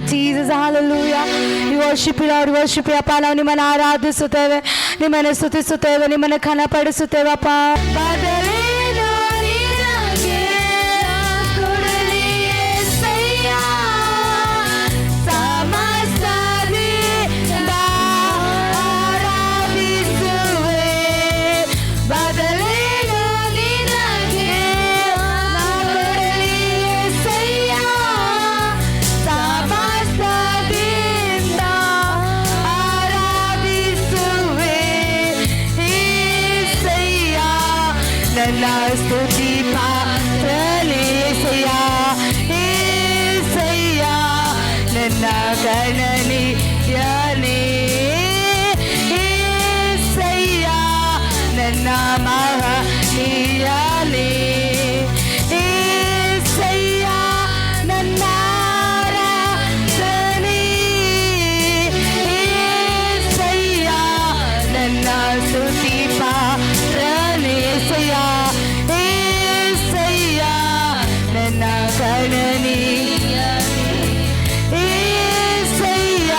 Jesus. Hallelujah. We worship you, Lord. Worship you, ಅಪ್ಪ. ನಾವು ನಿಮ್ಮನ್ನು ಆರಾಧಿಸುತ್ತೇವೆ, ನಿಮ್ಮನ್ನು ಸ್ತುತಿಸುತ್ತೇವೆ, ನಿಮ್ಮನ್ನು ಘನಪಡಿಸುತ್ತೇವೆ ಅಪ್ಪ. ನನ್ನ ಸ್ತುತಿ ಪಾತ್ರನೇ ಏಸಯ್ಯ, ಏಸಯ್ಯ ನನ್ನ ಗಣನೀಯನೇ, ಏಸಯ್ಯ ನನ್ನ ಮಹನೀಯನೇ, ಏಸಯ್ಯ ನನ್ನ ಆರಾಧನೆ, ಏಸಯ್ಯ ನನ್ನ ಸ್ತುತಿ ಪಾತ್ರನೇ ಏಸಯ್ಯ, ಏಸಯ್ಯ ನನ್ನ ಗಣನೀಯನೇ, ಏಸಯ್ಯ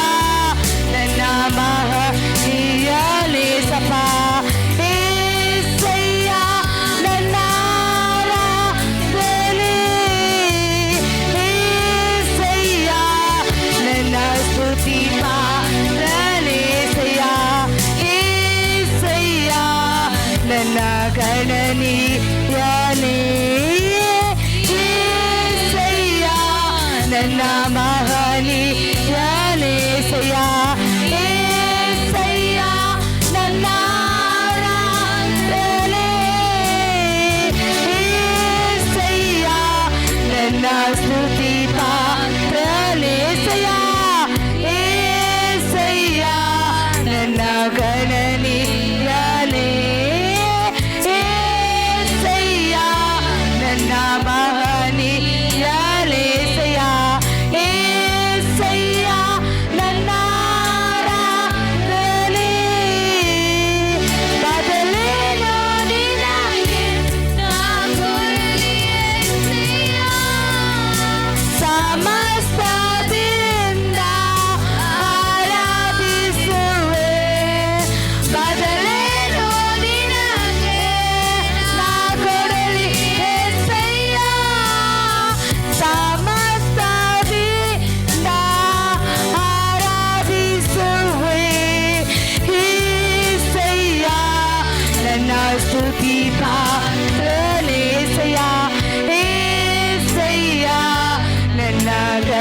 ನನ್ನ ಮಹನೀಯನೇ ಸಪ, ಏಸಯ್ಯ ನನ್ನ ಆರಾಧನೆ, ಏಸಯ್ಯ ನನ್ನ ಸ್ತುತಿ ಪಾತ್ರನೇ ಏಸಯ್ಯ, ಏಸಯ್ಯ ನನ್ನ ಗಣನೀಯನೇ, ಏಸಯ್ಯ ನನ್ನ ಮಹನೀಯನೇ ಏಸಯ್ಯ, ಏಸಯ್ಯ ನನ್ನ ಆರಾಧನೆ, ಏಸಯ್ಯ ನನ್ನ ಸ್ತುತಿ ಪಾತ್ರನೇ ಏಸಯ್ಯ, ಏಸಯ್ಯ ನನ್ನ ಗಣನೀಯನೇ, ಏಸಯ್ಯ ನನ್ನ ಮಹನೀಯನೇ ಏಸಯ್ಯ, ಏಸಯ್ಯ ನನ್ನ ಆರಾಧನೆ, ಬದಲೇನೋ ನಿನಗೆ ನಾ ಕೊಡಲಿ ಏಸಯ್ಯ,